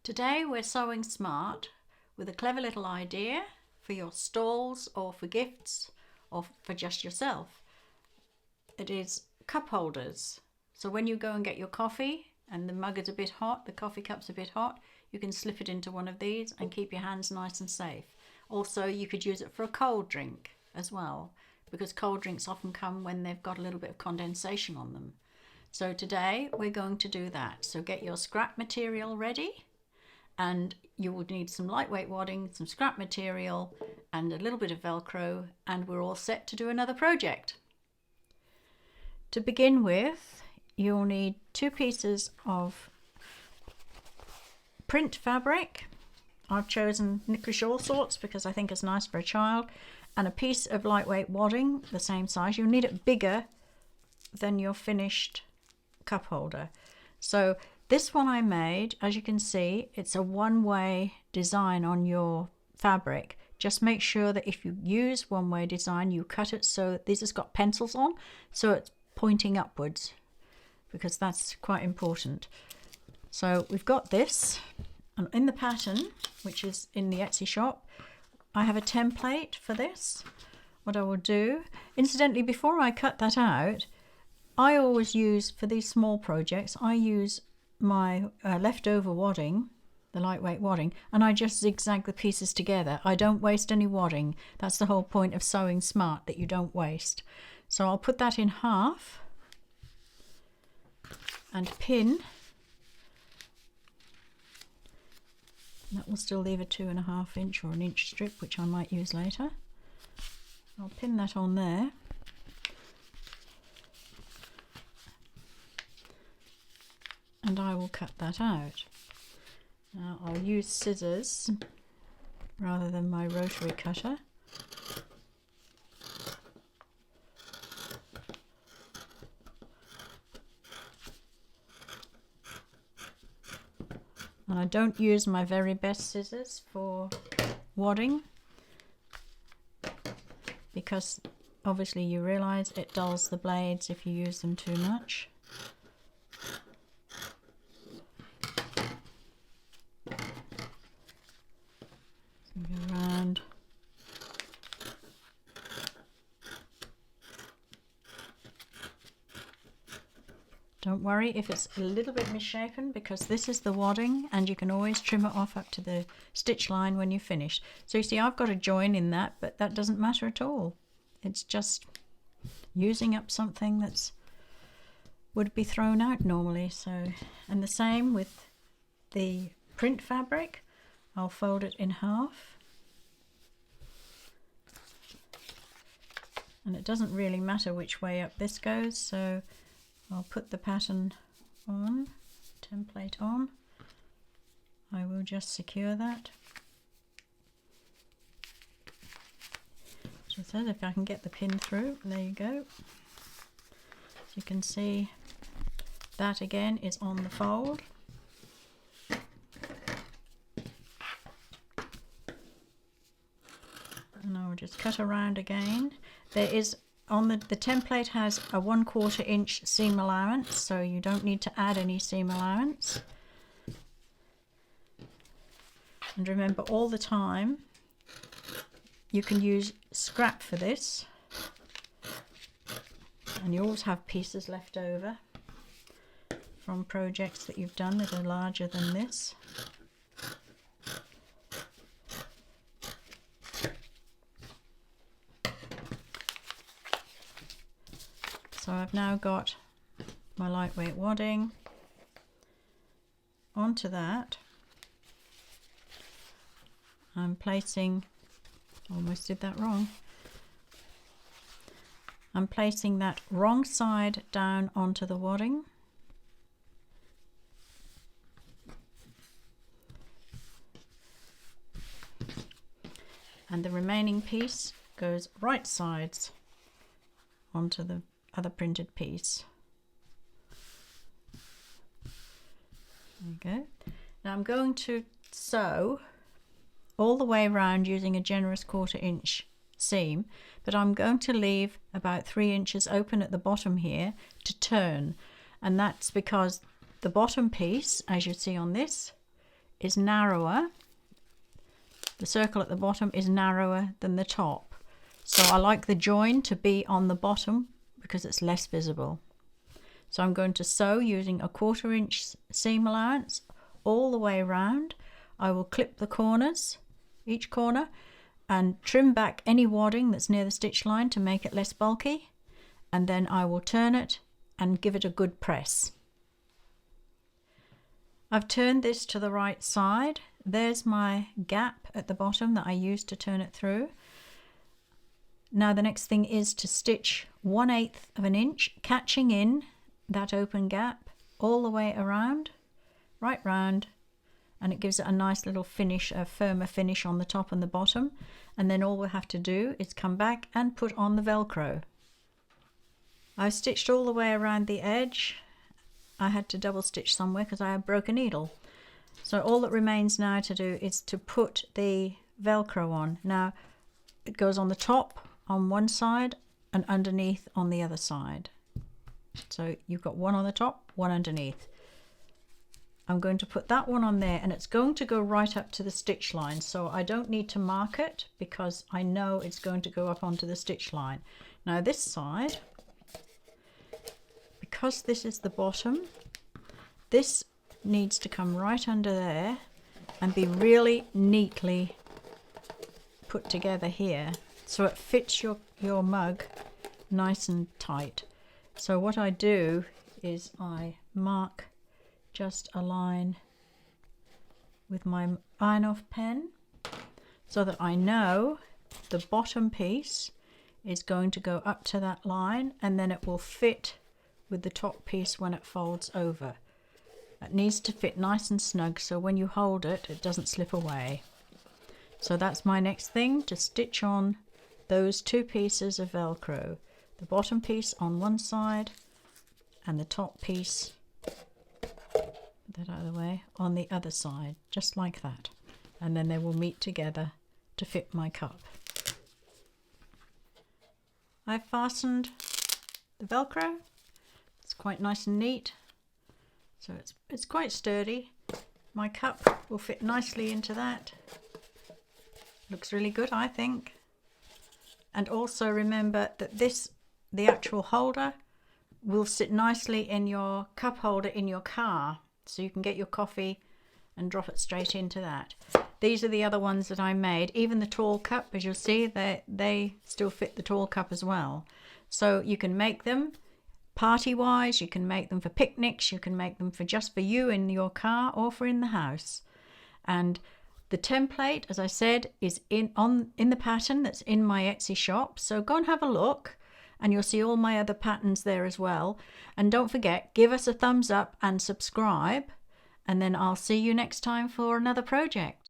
Today we're sewing smart with a clever little idea for your stalls or for gifts or for just yourself. It is cup holders. So when you go and get your coffee and the mug is a bit hot, the coffee cup's a bit hot, you can slip it into one of these and keep your hands nice and safe. Also, you could use it for a cold drink as well, because cold drinks often come when they've got a little bit of condensation on them. So today we're going to do that. So get your scrap material ready, and you will need some lightweight wadding, some scrap material and a little bit of Velcro, and we're all set to do another project. To begin with, you'll need 2 pieces of print fabric. I've chosen knickerish all sorts because I think it's nice for a child, and a piece of lightweight wadding the same size. You'll need it bigger than your finished cup holder. So this one I made, as you can see, it's a one-way design on your fabric. Just make sure that if you use one-way design, you cut it so that this has got pencils on, so it's pointing upwards, because that's quite important. So we've got this, and in the pattern, which is in the Etsy shop, I have a template for this. What I will do, incidentally, before I cut that out, I always use, for these small projects, I use my leftover wadding, the lightweight wadding, and I just zigzag the pieces together. I don't waste any wadding. That's the whole point of sewing smart, that you don't waste. So I'll put that in half and pin. That will still leave a 2.5 inch or an inch strip, which I might use later. I'll pin that on there. And I will cut that out. Now I'll use scissors rather than my rotary cutter. And I don't use my very best scissors for wadding, because obviously you realise it dulls the blades if you use them too much. Go around. Don't worry if it's a little bit misshapen, because this is the wadding and you can always trim it off up to the stitch line when you finish. So you see, I've got a join in that, but that doesn't matter at all. It's just using up something that's would be thrown out normally. So, and the same with the print fabric. I'll fold it in half. And it doesn't really matter which way up this goes, so I'll put the pattern on, template on. I will just secure that. Just as if I can get the pin through, there you go. So you can see that again is on the fold. And I will just cut around again. There is, on the template has a 1/4 inch seam allowance, so you don't need to add any seam allowance. And remember, all the time you can use scrap for this, and you always have pieces left over from projects that you've done that are larger than this. So I've now got my lightweight wadding onto that. I'm placing, almost did that wrong. I'm placing that wrong side down onto the wadding. And the remaining piece goes right sides onto the other printed piece. There you go. Now I'm going to sew all the way around using a generous 1/4 inch seam, but I'm going to leave about 3 inches open at the bottom here to turn, and that's because the bottom piece, as you see on this, is narrower. The circle at the bottom is narrower than the top. So I like the join to be on the bottom because it's less visible. So I'm going to sew using a 1/4 inch seam allowance all the way around. I will clip the corners, each corner, and trim back any wadding that's near the stitch line to make it less bulky. And then I will turn it and give it a good press. I've turned this to the right side. There's my gap at the bottom that I used to turn it through. Now the next thing is to stitch 1/8 of an inch, catching in that open gap all the way around, right round, and it gives it a nice little finish, a firmer finish on the top and the bottom. And then all we have to do is come back and put on the Velcro. I've stitched all the way around the edge. I had to double stitch somewhere because I had broke a needle. So all that remains now to do is to put the Velcro on. Now it goes on the top on one side and underneath on the other side. So you've got one on the top, one underneath. I'm going to put that one on there, and it's going to go right up to the stitch line, so I don't need to mark it because I know it's going to go up onto the stitch line. Now this side, because this is the bottom, this needs to come right under there and be really neatly put together here so it fits your mug nice and tight. So what I do is I mark just a line with my iron off pen so that I know the bottom piece is going to go up to that line, and then it will fit with the top piece when it folds over. It needs to fit nice and snug so when you hold it, it doesn't slip away. So that's my next thing, to stitch on those two pieces of Velcro. The bottom piece on one side and the top piece, put that out of the way, on the other side, just like that. And then they will meet together to fit my cup. I've fastened the Velcro. It's quite nice and neat. So it's quite sturdy. My cup will fit nicely into that. Looks really good, I think. And also remember that the actual holder will sit nicely in your cup holder in your car, so you can get your coffee and drop it straight into that. These are the other ones that I made. Even the tall cup, as you'll see, they still fit the tall cup as well. So you can make them party-wise, you can make them for picnics, you can make them for just for you in your car or for in the house. And the template, as I said, is in the pattern that's in my Etsy shop. So go and have a look, and you'll see all my other patterns there as well. And don't forget, give us a thumbs up and subscribe, and then I'll see you next time for another project.